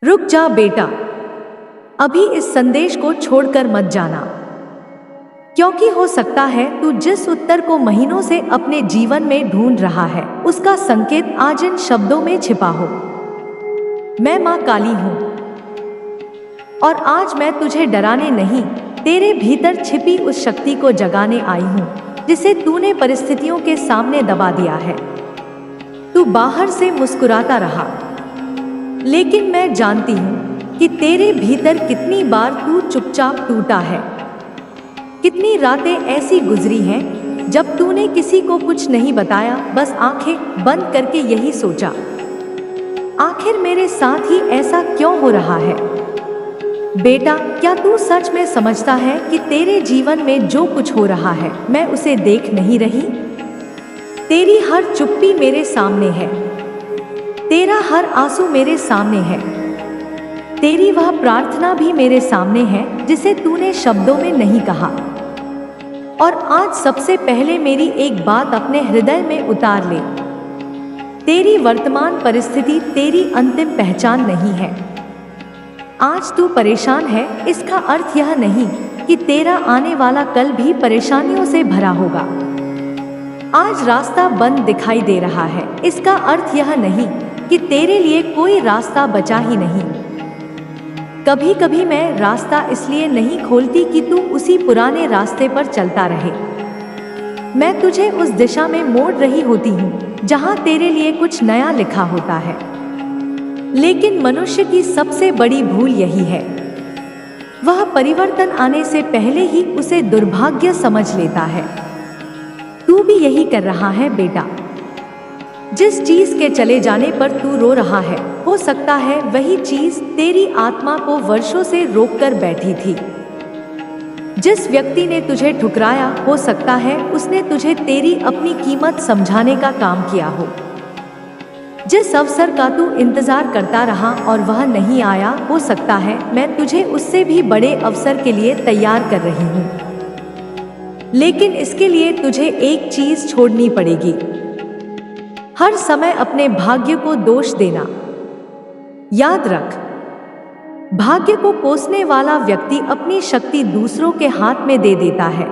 रुक जा बेटा, अभी इस संदेश को छोड़कर मत जाना, क्योंकि हो सकता है तू जिस उत्तर को महीनों से अपने जीवन में ढूंढ रहा है उसका संकेत आज इन शब्दों में छिपा हो। मैं मां काली हूं और आज मैं तुझे डराने नहीं, तेरे भीतर छिपी उस शक्ति को जगाने आई हूं जिसे तूने परिस्थितियों के सामने दबा दिया है। तू बाहर से मुस्कुराता रहा, लेकिन मैं जानती हूं कि तेरे भीतर कितनी बार तू चुपचाप टूटा है। कितनी रातें ऐसी गुजरी हैं जब तूने किसी को कुछ नहीं बताया, बस आंखें बंद करके यही सोचा, आखिर मेरे साथ ही ऐसा क्यों हो रहा है। बेटा, क्या तू सच में समझता है कि तेरे जीवन में जो कुछ हो रहा है मैं उसे देख नहीं रही? तेरी हर चुप्पी मेरे सामने है, तेरा हर आंसू मेरे सामने है, तेरी वह प्रार्थना भी मेरे सामने है जिसे तूने शब्दों में नहीं कहा। और आज सबसे पहले मेरी एक बात अपने हृदय में उतार ले, तेरी वर्तमान परिस्थिति तेरी अंतिम पहचान नहीं है। आज तू परेशान है, इसका अर्थ यह नहीं कि तेरा आने वाला कल भी परेशानियों से भरा होगा। आज रास्ता बंद दिखाई दे रहा है, इसका अर्थ यह नहीं कि तेरे लिए कोई रास्ता बचा ही नहीं। कभी कभी मैं रास्ता इसलिए नहीं खोलती कि तू उसी पुराने रास्ते पर चलता रहे। मैं तुझे उस दिशा में मोड़ रही होती हूँ जहाँ तेरे लिए कुछ नया लिखा होता है। लेकिन मनुष्य की सबसे बड़ी भूल यही है, वह परिवर्तन आने से पहले ही उसे दुर्भाग्य समझ लेता है। तू भी यही कर रहा है बेटा। जिस चीज के चले जाने पर तू रो रहा है, हो सकता है वही चीज तेरी आत्मा को वर्षों से रोककर बैठी थी। जिस व्यक्ति ने तुझे ठुकराया, हो सकता है उसने तुझे तेरी अपनी कीमत समझाने का काम किया हो। जिस अवसर का तू इंतजार करता रहा और वह नहीं आया, हो सकता है मैं तुझे उससे भी बड़े अवसर के लिए तैयार कर रही हूँ। लेकिन इसके लिए तुझे एक चीज छोड़नी पड़ेगी, हर समय अपने भाग्य को दोष देना। याद रख, भाग्य को कोसने वाला व्यक्ति अपनी शक्ति दूसरों के हाथ में दे देता है,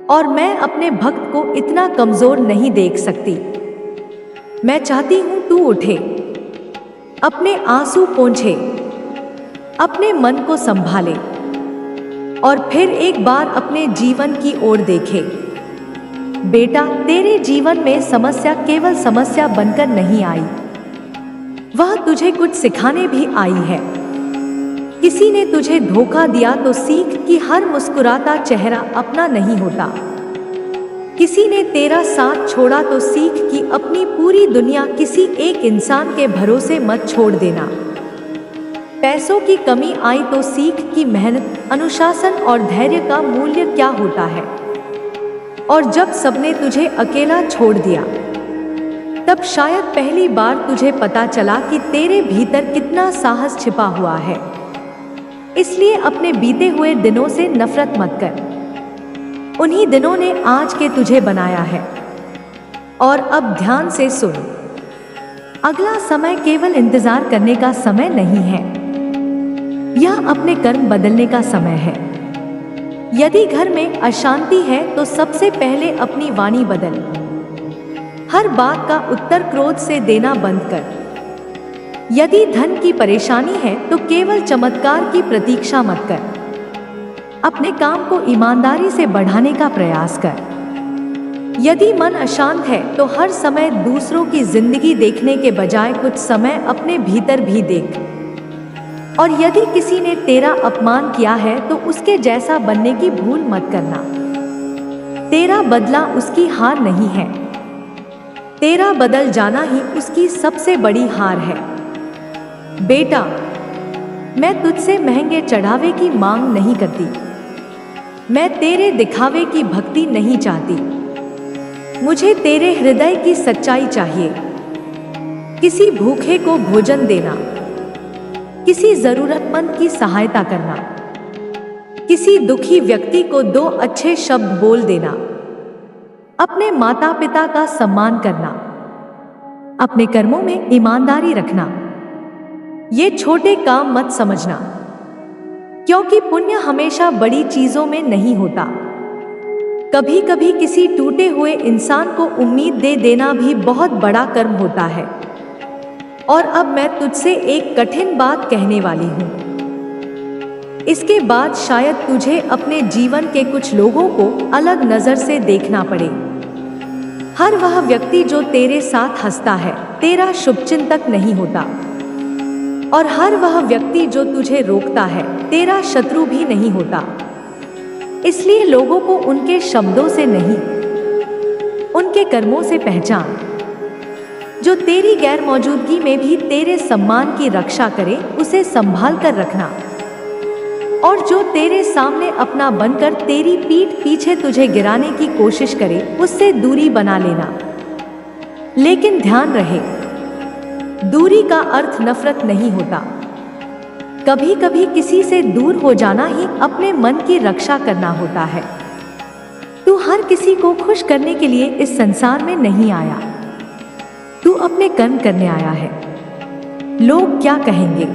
और मैं अपने भक्त को इतना कमजोर नहीं देख सकती। मैं चाहती हूं तू उठे, अपने आंसू पोंछे, अपने मन को संभाले और फिर एक बार अपने जीवन की ओर देखे। बेटा, तेरे जीवन में समस्या केवल समस्या बनकर नहीं आई, वह तुझे कुछ सिखाने भी आई है। किसी ने तुझे धोखा दिया तो सीख कि हर मुस्कुराता चेहरा अपना नहीं होता। किसी ने तेरा साथ छोड़ा तो सीख कि अपनी पूरी दुनिया किसी एक इंसान के भरोसे मत छोड़ देना। पैसों की कमी आई तो सीख कि मेहनत, अनुशासन और धैर्य का मूल्य क्या होता है। और जब सबने तुझे अकेला छोड़ दिया, तब शायद पहली बार तुझे पता चला कि तेरे भीतर कितना साहस छिपा हुआ है। इसलिए अपने बीते हुए दिनों से नफरत मत कर, उन्हीं दिनों ने आज के तुझे बनाया है। और अब ध्यान से सुन, अगला समय केवल इंतजार करने का समय नहीं है, यह अपने कर्म बदलने का समय है। यदि घर में अशांति है तो सबसे पहले अपनी वाणी बदल। हर बात का उत्तर क्रोध से देना बंद कर। यदि धन की परेशानी है तो केवल चमत्कार की प्रतीक्षा मत कर। अपने काम को ईमानदारी से बढ़ाने का प्रयास कर। यदि मन अशांत है तो हर समय दूसरों की जिंदगी देखने के बजाय कुछ समय अपने भीतर भी देख। और यदि किसी ने तेरा अपमान किया है तो उसके जैसा बनने की भूल मत करना। तेरा बदला उसकी हार नहीं है, तेरा बदल जाना ही उसकी सबसे बड़ी हार है। बेटा, मैं तुझसे महंगे चढ़ावे की मांग नहीं करती, मैं तेरे दिखावे की भक्ति नहीं चाहती। मुझे तेरे हृदय की सच्चाई चाहिए। किसी भूखे को भोजन देना, किसी जरूरतमंद की सहायता करना, किसी दुखी व्यक्ति को 2 अच्छे शब्द बोल देना, अपने माता पिता का सम्मान करना, अपने कर्मों में ईमानदारी रखना। ये छोटे काम मत समझना, क्योंकि पुण्य हमेशा बड़ी चीजों में नहीं होता। कभी कभी किसी टूटे हुए इंसान को उम्मीद दे देना भी बहुत बड़ा कर्म होता है। और अब मैं तुझसे एक कठिन बात कहने वाली हूँ। इसके बाद शायद तुझे अपने जीवन के कुछ लोगों को अलग नजर से देखना पड़े। हर वह व्यक्ति जो तेरे साथ हंसता है तेरा शुभचिंतक नहीं होता, और हर वह व्यक्ति जो तुझे रोकता है तेरा शत्रु भी नहीं होता। इसलिए लोगों को उनके शब्दों से नहीं, उनके कर्मों से पहचान। जो तेरी गैर मौजूदगी में भी तेरे सम्मान की रक्षा करे उसे संभाल कर रखना, और जो तेरे सामने अपना बनकर तेरी पीठ पीछे तुझे गिराने की कोशिश करे उससे दूरी बना लेना। लेकिन ध्यान रहे, दूरी का अर्थ नफरत नहीं होता। कभी कभी किसी से दूर हो जाना ही अपने मन की रक्षा करना होता है। तू हर किसी को खुश करने के लिए इस संसार में नहीं आया, तू अपने कर्म करने आया है। लोग क्या कहेंगे,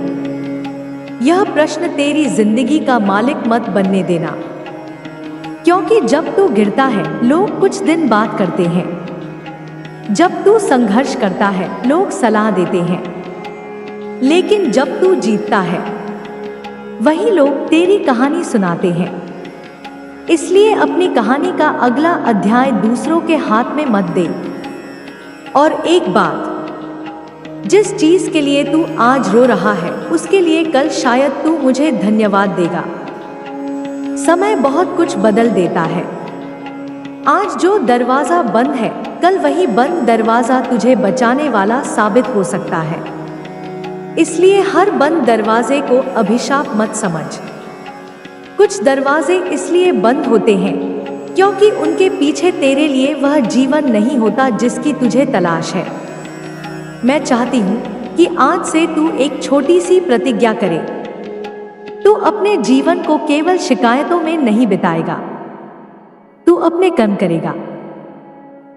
यह प्रश्न तेरी जिंदगी का मालिक मत बनने देना, क्योंकि जब तू गिरता है लोग कुछ दिन बात करते हैं, जब तू संघर्ष करता है लोग सलाह देते हैं, लेकिन जब तू जीतता है वही लोग तेरी कहानी सुनाते हैं। इसलिए अपनी कहानी का अगला अध्याय दूसरों के हाथ में मत दे। और एक बात, जिस चीज के लिए तू आज रो रहा है उसके लिए कल शायद तू मुझे धन्यवाद देगा। समय बहुत कुछ बदल देता है। आज जो दरवाजा बंद है कल वही बंद दरवाजा तुझे बचाने वाला साबित हो सकता है। इसलिए हर बंद दरवाजे को अभिशाप मत समझ। कुछ दरवाजे इसलिए बंद होते हैं क्योंकि उनके पीछे तेरे लिए वह जीवन नहीं होता जिसकी तुझे तलाश है। मैं चाहती हूँ कि आज से तू एक छोटी सी प्रतिज्ञा करे। तू अपने जीवन को केवल शिकायतों में नहीं बिताएगा, तू अपने कर्म करेगा,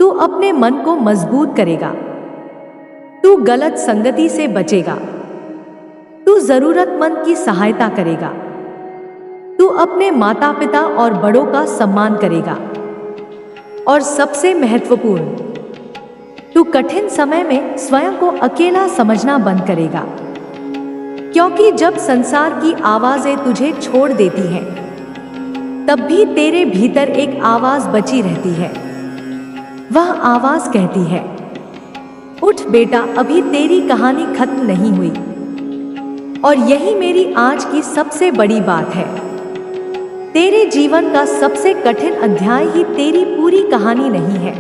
तू अपने मन को मजबूत करेगा, तू गलत संगति से बचेगा, तू जरूरतमंद की सहायता करेगा, तू अपने माता पिता और बड़ों का सम्मान करेगा, और सबसे महत्वपूर्ण, तू कठिन समय में स्वयं को अकेला समझना बंद करेगा। क्योंकि जब संसार की आवाजें तुझे छोड़ देती हैं, तब भी तेरे भीतर एक आवाज बची रहती है। वह आवाज कहती है, उठ बेटा, अभी तेरी कहानी खत्म नहीं हुई। और यही मेरी आज की सबसे बड़ी बात है। तेरे जीवन का सबसे कठिन अध्याय ही तेरी पूरी कहानी नहीं है।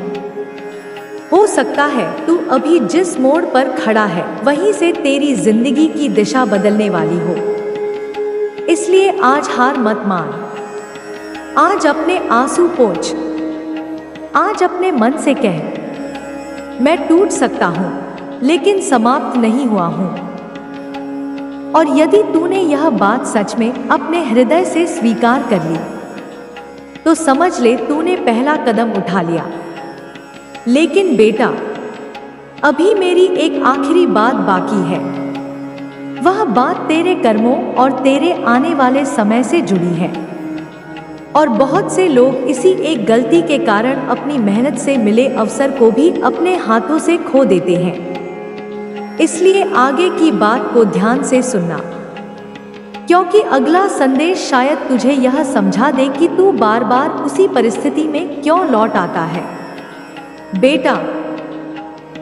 हो सकता है तू अभी जिस मोड़ पर खड़ा है वहीं से तेरी जिंदगी की दिशा बदलने वाली हो। इसलिए आज हार मत मान। आज अपने आंसू पोंछ। आज अपने मन से कह, मैं टूट सकता हूं लेकिन समाप्त नहीं हुआ हूं। और यदि तूने यह बात सच में अपने हृदय से स्वीकार कर ली तो समझ ले तूने पहला कदम उठा लिया। लेकिन बेटा, अभी मेरी एक आखिरी बात बाकी है। वह बात तेरे कर्मों और तेरे आने वाले समय से जुड़ी है। और बहुत से लोग इसी एक गलती के कारण अपनी मेहनत से मिले अवसर को भी अपने हाथों से खो देते हैं। इसलिए आगे की बात को ध्यान से सुनना, क्योंकि अगला संदेश शायद तुझे यह समझा दे कि तू बार बार उसी परिस्थिति में क्यों लौट आता है। बेटा,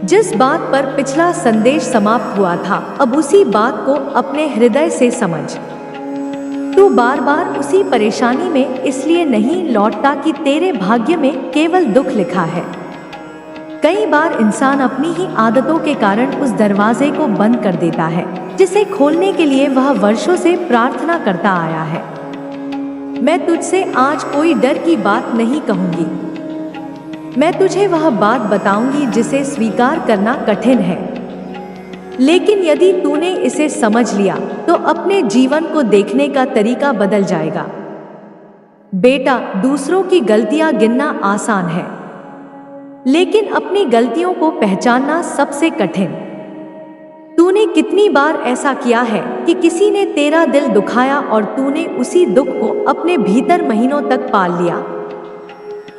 जिस बात पर पिछला संदेश समाप्त हुआ था, अब उसी बात को अपने हृदय से समझ। तू बार बार उसी परेशानी में इसलिए नहीं लौटता कि तेरे भाग्य में केवल दुख लिखा है। कई बार इंसान अपनी ही आदतों के कारण उस दरवाजे को बंद कर देता है जिसे खोलने के लिए वह वर्षों से प्रार्थना करता आया है। मैं तुझसे आज कोई डर की बात नहीं कहूंगी। मैं तुझे वह बात बताऊंगी जिसे स्वीकार करना कठिन है, लेकिन यदि तूने इसे समझ लिया तो अपने जीवन को देखने का तरीका बदल जाएगा। बेटा, दूसरों की गलतियां गिनना आसान है, लेकिन अपनी गलतियों को पहचानना सबसे कठिन। तूने कितनी बार ऐसा किया है कि किसी ने तेरा दिल दुखाया और तूने उसी दुख को अपने भीतर महीनों तक पाल लिया।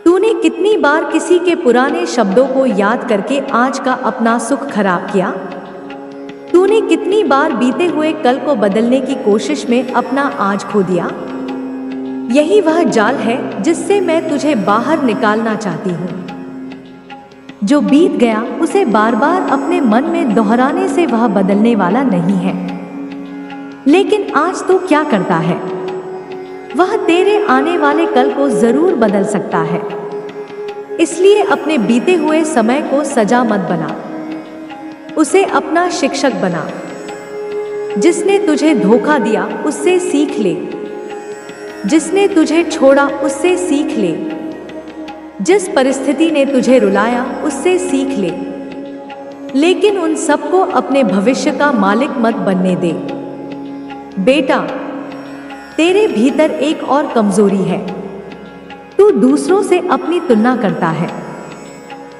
तूने कितनी बार किसी के पुराने शब्दों को याद करके आज का अपना सुख खराब किया। तूने कितनी बार बीते हुए कल को बदलने की कोशिश में अपना आज खो दिया। यही वह जाल है जिससे मैं तुझे बाहर निकालना चाहती हूँ। जो बीत गया उसे बार बार अपने मन में दोहराने से वह बदलने वाला नहीं है। लेकिन आज तू क्या करता है, वह तेरे आने वाले कल को जरूर बदल सकता है। इसलिए अपने बीते हुए समय को सजा मत बना, उसे अपना शिक्षक बना। जिसने तुझे धोखा दिया उससे सीख ले, जिसने तुझे छोड़ा उससे सीख ले, जिस परिस्थिति ने तुझे रुलाया उससे सीख ले। लेकिन उन सबको अपने भविष्य का मालिक मत बनने दे। बेटा, तेरे भीतर एक और कमजोरी है। तू दूसरों से अपनी तुलना करता है।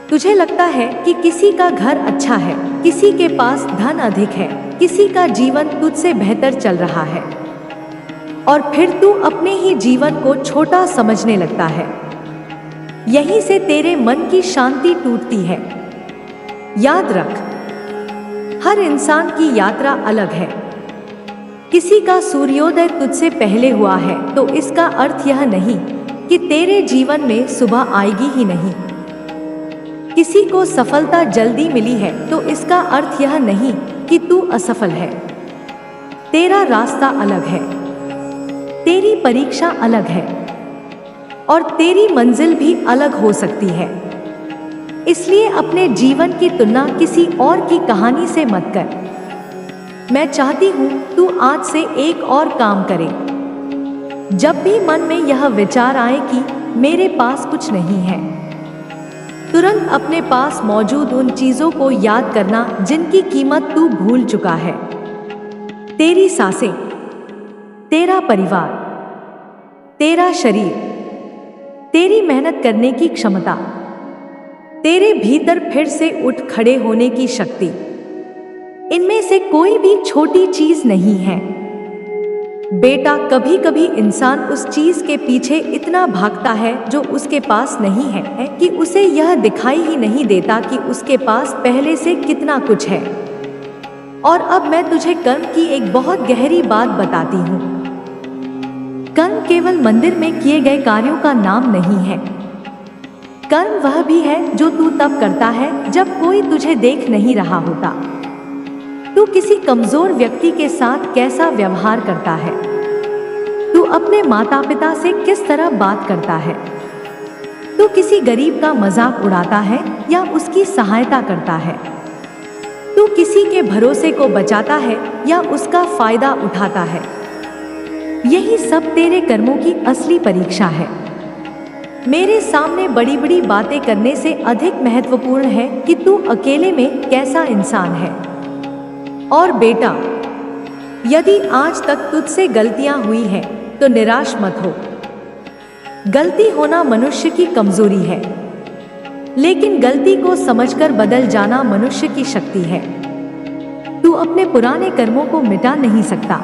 तुझे लगता है कि किसी का घर अच्छा है, किसी के पास धन अधिक है, किसी का जीवन तुझसे बेहतर चल रहा है, और फिर तू अपने ही जीवन को छोटा समझने लगता है। यहीं से तेरे मन की शांति टूटती है। याद रख, हर इंसान की यात्रा अलग है। किसी का सूर्योदय तुझसे पहले हुआ है तो इसका अर्थ यह नहीं कि तेरे जीवन में सुबह आएगी ही नहीं। किसी को सफलता जल्दी मिली है तो इसका अर्थ यह नहीं कि तू असफल है। तेरा रास्ता अलग है, तेरी परीक्षा अलग है, और तेरी मंजिल भी अलग हो सकती है। इसलिए अपने जीवन की तुलना किसी और की कहानी से मत कर। मैं चाहती हूँ तू आज से एक और काम करे। जब भी मन में यह विचार आए कि मेरे पास कुछ नहीं है, तुरंत अपने पास मौजूद उन चीजों को याद करना जिनकी कीमत तू भूल चुका है। तेरी सांसें, तेरा परिवार, तेरा शरीर, तेरी मेहनत करने की क्षमता, तेरे भीतर फिर से उठ खड़े होने की शक्ति। इनमें से कोई भी छोटी चीज नहीं है। बेटा, कभी कभी इंसान उस चीज के पीछे इतना भागता है जो उसके पास नहीं है कि उसे यह दिखाई ही नहीं देता कि उसके पास पहले से कितना कुछ है। और अब मैं तुझे कर्म की एक बहुत गहरी बात बताती हूँ। कर्म केवल मंदिर में किए गए कार्यों का नाम नहीं है। कर्म वह भी है जो तू तब करता है जब कोई तुझे देख नहीं रहा होता। तू किसी कमजोर व्यक्ति के साथ कैसा व्यवहार करता है, तू अपने माता पिता से किस तरह बात करता है, तू किसी गरीब का मजाक उड़ाता है या उसकी सहायता करता है, तू किसी के भरोसे को बचाता है या उसका फायदा उठाता है। यही सब तेरे कर्मों की असली परीक्षा है। मेरे सामने बड़ी बड़ी बातें करने से अधिक महत्वपूर्ण है कि तू अकेले में कैसा इंसान है। और बेटा, यदि आज तक तुझसे गलतियां हुई हैं तो निराश मत हो। गलती होना मनुष्य की कमजोरी है, लेकिन गलती को समझकर बदल जाना मनुष्य की शक्ति है। तू अपने पुराने कर्मों को मिटा नहीं सकता,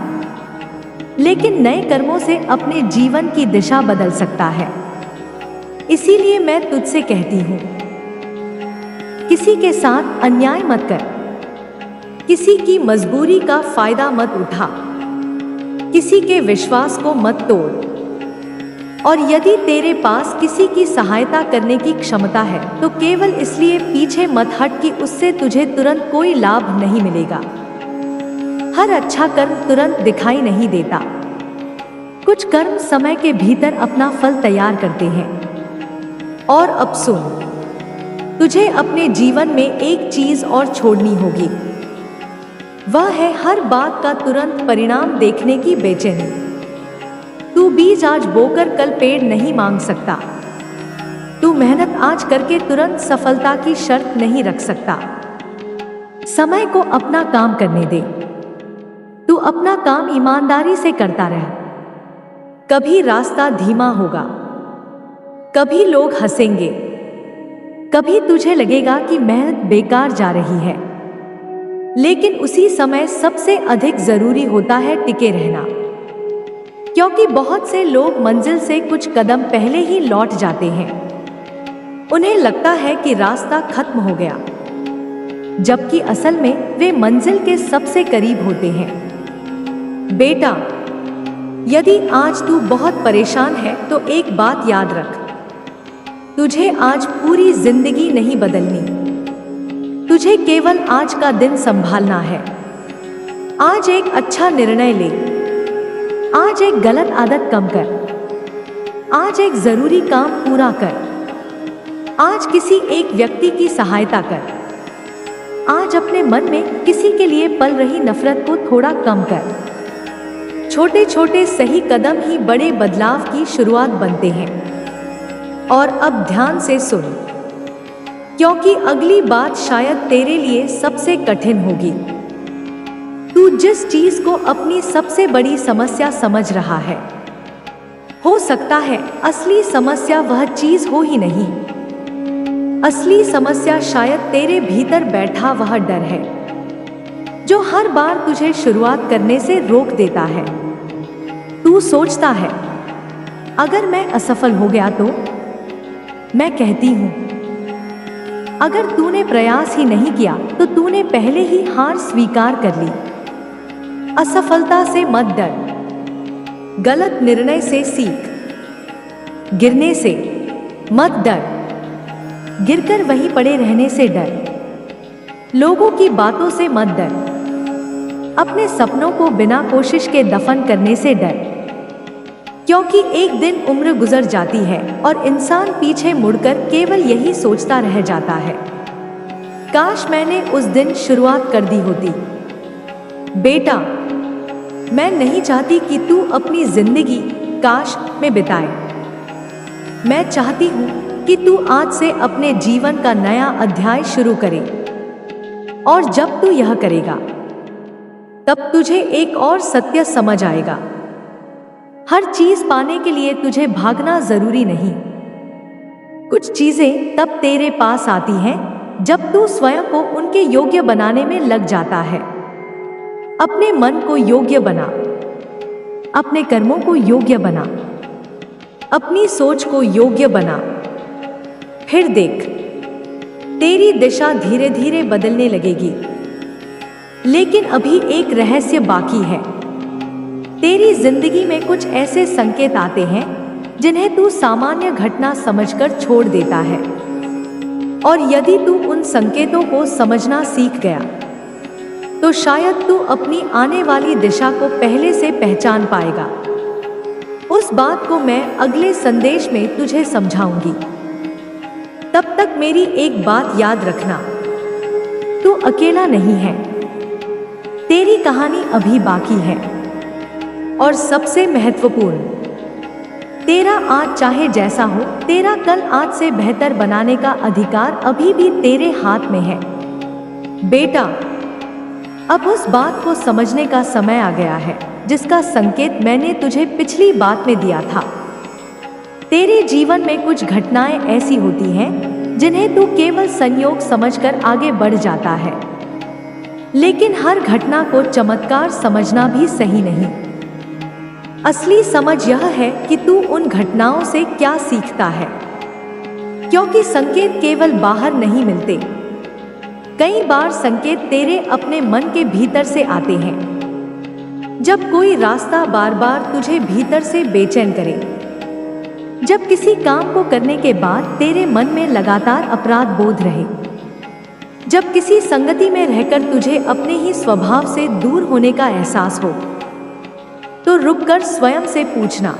लेकिन नए कर्मों से अपने जीवन की दिशा बदल सकता है। इसीलिए मैं तुझसे कहती हूँ, किसी के साथ अन्याय मत कर, किसी की मजबूरी का फायदा मत उठा, किसी के विश्वास को मत तोड़। और यदि तेरे पास किसी की सहायता करने की क्षमता है तो केवल इसलिए पीछे मत हट कि उससे तुझे तुरंत कोई लाभ नहीं मिलेगा। हर अच्छा कर्म तुरंत दिखाई नहीं देता। कुछ कर्म समय के भीतर अपना फल तैयार करते हैं। और अब सुन, तुझे अपने जीवन में एक चीज और छोड़नी होगी। वह है हर बात का तुरंत परिणाम देखने की बेचैनी। तू बीज आज बोकर कल पेड़ नहीं मांग सकता। तू मेहनत आज करके तुरंत सफलता की शर्त नहीं रख सकता। समय को अपना काम करने दे। तू अपना काम ईमानदारी से करता रह। कभी रास्ता धीमा होगा, कभी लोग हंसेंगे, कभी तुझे लगेगा कि मेहनत बेकार जा रही है, लेकिन उसी समय सबसे अधिक जरूरी होता है टिके रहना, क्योंकि बहुत से लोग मंजिल से कुछ कदम पहले ही लौट जाते हैं। उन्हें लगता है कि रास्ता खत्म हो गया, जबकि असल में वे मंजिल के सबसे करीब होते हैं। बेटा, यदि आज तू बहुत परेशान है तो एक बात याद रख, तुझे आज पूरी जिंदगी नहीं बदलनी, तुझे केवल आज का दिन संभालना है। आज एक अच्छा निर्णय ले, आज एक गलत आदत कम कर, आज एक जरूरी काम पूरा कर, आज किसी एक व्यक्ति की सहायता कर, आज अपने मन में किसी के लिए पल रही नफरत को थोड़ा कम कर। छोटे छोटे सही कदम ही बड़े बदलाव की शुरुआत बनते हैं। और अब ध्यान से सुन, क्योंकि अगली बात शायद तेरे लिए सबसे कठिन होगी। तू जिस चीज को अपनी सबसे बड़ी समस्या समझ रहा है, हो सकता है असली समस्या वह चीज हो ही नहीं। असली समस्या शायद तेरे भीतर बैठा वह डर है, जो हर बार तुझे शुरुआत करने से रोक देता है। तू सोचता है, अगर मैं असफल हो गया तो? मैं कहती हूं, अगर तूने प्रयास ही नहीं किया तो तूने पहले ही हार स्वीकार कर ली। असफलता से मत डर, गलत निर्णय से सीख, गिरने से मत डर, गिरकर वहीं पड़े रहने से डर, लोगों की बातों से मत डर, अपने सपनों को बिना कोशिश के दफन करने से डर, क्योंकि एक दिन उम्र गुजर जाती है और इंसान पीछे मुड़कर केवल यही सोचता रह जाता है, काश मैंने उस दिन शुरुआत कर दी होती। बेटा, मैं नहीं चाहती कि तू अपनी जिंदगी काश में बिताए। मैं चाहती हूं कि तू आज से अपने जीवन का नया अध्याय शुरू करे। और जब तू यह करेगा, तब तुझे एक और सत्य समझ आएगा। हर चीज पाने के लिए तुझे भागना जरूरी नहीं। कुछ चीजें तब तेरे पास आती हैं जब तू स्वयं को उनके योग्य बनाने में लग जाता है। अपने मन को योग्य बना, अपने कर्मों को योग्य बना, अपनी सोच को योग्य बना। फिर देख, तेरी दिशा धीरे धीरे बदलने लगेगी। लेकिन अभी एक रहस्य बाकी है। तेरी जिंदगी में कुछ ऐसे संकेत आते हैं जिन्हें तू सामान्य घटना समझकर छोड़ देता है। और यदि तू उन संकेतों को समझना सीख गया, तो शायद तू अपनी आने वाली दिशा को पहले से पहचान पाएगा। उस बात को मैं अगले संदेश में तुझे समझाऊंगी। तब तक मेरी एक बात याद रखना, तू अकेला नहीं है। तेरी कहानी अभी बाकी है। और सबसे महत्वपूर्ण, तेरा आज चाहे जैसा हो, तेरा कल आज से बेहतर बनाने का अधिकार अभी भी तेरे हाथ में है। बेटा, अब उस बात को समझने का समय आ गया है जिसका संकेत मैंने तुझे पिछली बात में दिया था। तेरे जीवन में कुछ घटनाएं ऐसी होती हैं जिन्हें तू केवल संयोग समझकर आगे बढ़ जाता है। लेकिन हर घटना को चमत्कार समझना भी सही नहीं। असली समझ यह है कि तू उन घटनाओं से क्या सीखता है, क्योंकि संकेत केवल बाहर नहीं मिलते। कई बार संकेत तेरे अपने मन के भीतर से आते हैं। जब कोई रास्ता बार बार तुझे भीतर से बेचैन करे, जब किसी काम को करने के बाद तेरे मन में लगातार अपराध बोध रहे, जब किसी संगति में रहकर तुझे अपने ही स्वभाव से दूर होने का एहसास हो, तो रुककर स्वयं से पूछना,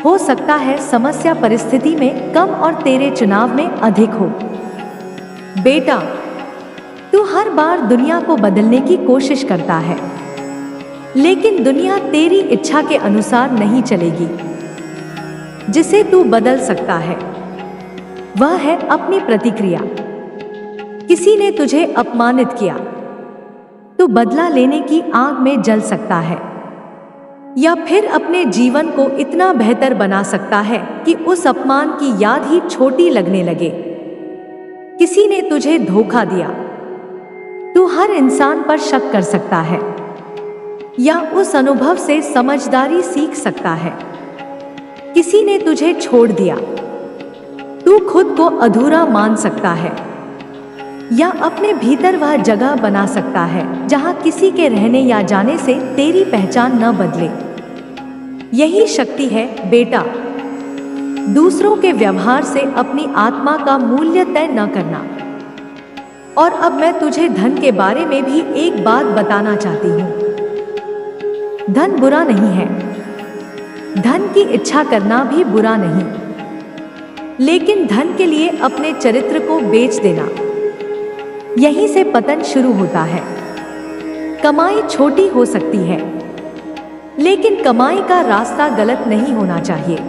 हो सकता है समस्या परिस्थिति में कम और तेरे चुनाव में अधिक हो। बेटा, तू हर बार दुनिया को बदलने की कोशिश करता है, लेकिन दुनिया तेरी इच्छा के अनुसार नहीं चलेगी। जिसे तू बदल सकता है वह है अपनी प्रतिक्रिया। किसी ने तुझे अपमानित किया तो बदला लेने की आग में जल सकता है, या फिर अपने जीवन को इतना बेहतर बना सकता है कि उस अपमान की याद ही छोटी लगने लगे। किसी ने तुझे धोखा दिया तू हर इंसान पर शक कर सकता है या उस अनुभव से समझदारी सीख सकता है। किसी ने तुझे छोड़ दिया, तू खुद को अधूरा मान सकता है या अपने भीतर वह जगह बना सकता है जहां किसी के रहने या जाने से तेरी पहचान न बदले। यही शक्ति है बेटा, दूसरों के व्यवहार से अपनी आत्मा का मूल्य तय न करना। और अब मैं तुझे धन के बारे में भी एक बात बताना चाहती हूँ। धन बुरा नहीं है, धन की इच्छा करना भी बुरा नहीं, लेकिन धन के लिए अपने चरित्र को बेच देना, यहीं से पतन शुरू होता है। कमाई छोटी हो सकती है, लेकिन कमाई का रास्ता गलत नहीं होना चाहिए।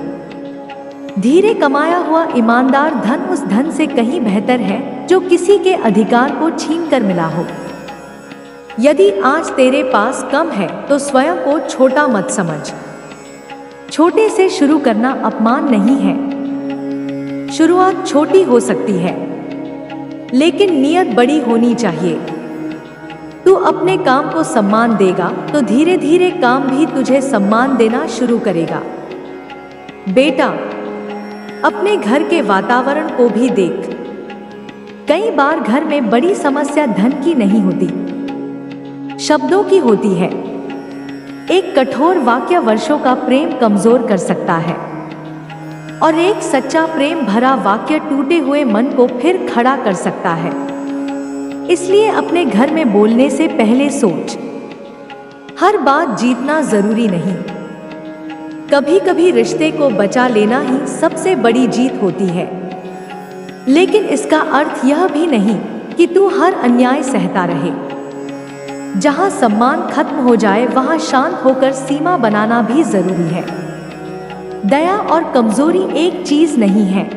धीरे कमाया हुआ ईमानदार धन उस धन से कहीं बेहतर है जो किसी के अधिकार को छीन कर मिला हो। यदि आज तेरे पास कम है तो स्वयं को छोटा मत समझ। छोटे से शुरू करना अपमान नहीं है। शुरुआत छोटी हो सकती है, लेकिन नियत बड़ी होनी चाहिए। तू अपने काम को सम्मान देगा तो धीरे धीरे काम भी तुझे सम्मान देना शुरू करेगा। बेटा, अपने घर के वातावरण को भी देख। कई बार घर में बड़ी समस्या धन की नहीं होती, शब्दों की होती है। एक कठोर वाक्य वर्षों का प्रेम कमजोर कर सकता है और एक सच्चा प्रेम भरा वाक्य टूटे हुए मन को फिर खड़ा कर सकता है। इसलिए अपने घर में बोलने से पहले सोच। हर बात जीतना जरूरी नहीं, कभी कभी रिश्ते को बचा लेना ही सबसे बड़ी जीत होती है। लेकिन इसका अर्थ यह भी नहीं कि तू हर अन्याय सहता रहे। जहां सम्मान खत्म हो जाए वहां शांत होकर सीमा बनाना भी जरूरी है। दया और कमजोरी एक चीज नहीं है।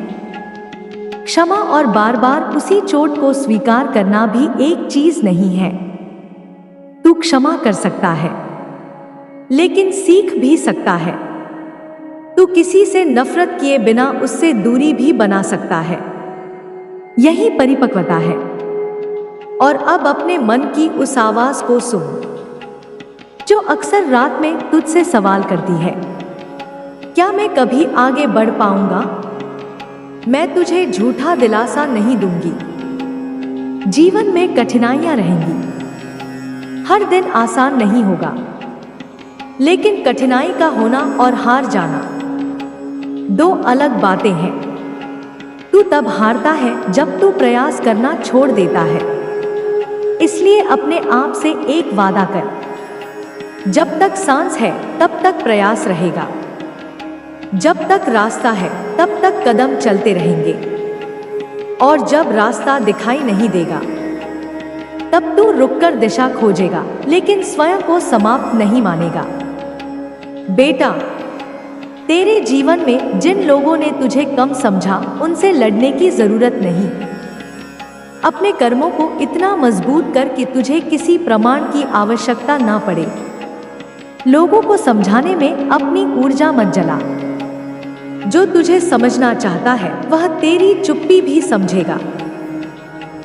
क्षमा और बार बार उसी चोट को स्वीकार करना भी एक चीज नहीं है। तू क्षमा कर सकता है, लेकिन सीख भी सकता है। तू किसी से नफरत किए बिना उससे दूरी भी बना सकता है। यही परिपक्वता है। और अब अपने मन की उस आवाज को सुन जो अक्सर रात में तुझसे सवाल करती है, क्या मैं कभी आगे बढ़ पाऊंगा? मैं तुझे झूठा दिलासा नहीं दूंगी। जीवन में कठिनाइयां रहेंगी, हर दिन आसान नहीं होगा, लेकिन कठिनाई का होना और हार जाना दो अलग बातें हैं। तू तब हारता है जब तू प्रयास करना छोड़ देता है। इसलिए अपने आप से एक वादा कर, जब तक सांस है तब तक प्रयास रहेगा, जब तक रास्ता है तब तक कदम चलते रहेंगे, और जब रास्ता दिखाई नहीं देगा तब तू रुककर दिशा खोजेगा, लेकिन स्वयं को समाप्त नहीं मानेगा। बेटा, तेरे जीवन में जिन लोगों ने तुझे कम समझा उनसे लड़ने की जरूरत नहीं। अपने कर्मों को इतना मजबूत कर कि तुझे किसी प्रमाण की आवश्यकता ना पड़े। लोगों को समझाने में अपनी ऊर्जा मत जला। जो तुझे समझना चाहता है वह तेरी चुप्पी भी समझेगा,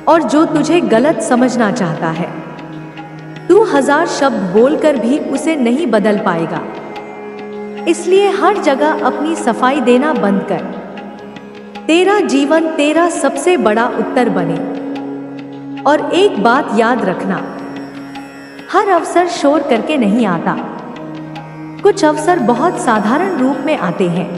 और जो तुझे गलत समझना चाहता है तू 1000 शब्द बोलकर भी उसे नहीं बदल पाएगा। इसलिए हर जगह अपनी सफाई देना बंद कर। तेरा जीवन तेरा सबसे बड़ा उत्तर बने। और एक बात याद रखना, हर अवसर शोर करके नहीं आता। कुछ अवसर बहुत साधारण रूप में आते हैं।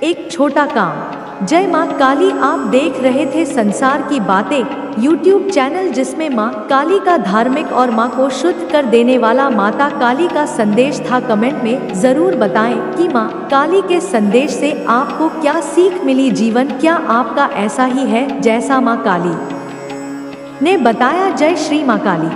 एक छोटा काम। जय मां काली। आप देख रहे थे संसार की बातें YouTube चैनल, जिसमें मां काली का धार्मिक और मां को शुद्ध कर देने वाला माता काली का संदेश था। कमेंट में जरूर बताएं कि मां काली के संदेश से आपको क्या सीख मिली। जीवन क्या आपका ऐसा ही है जैसा मां काली ने बताया? जय श्री मां काली।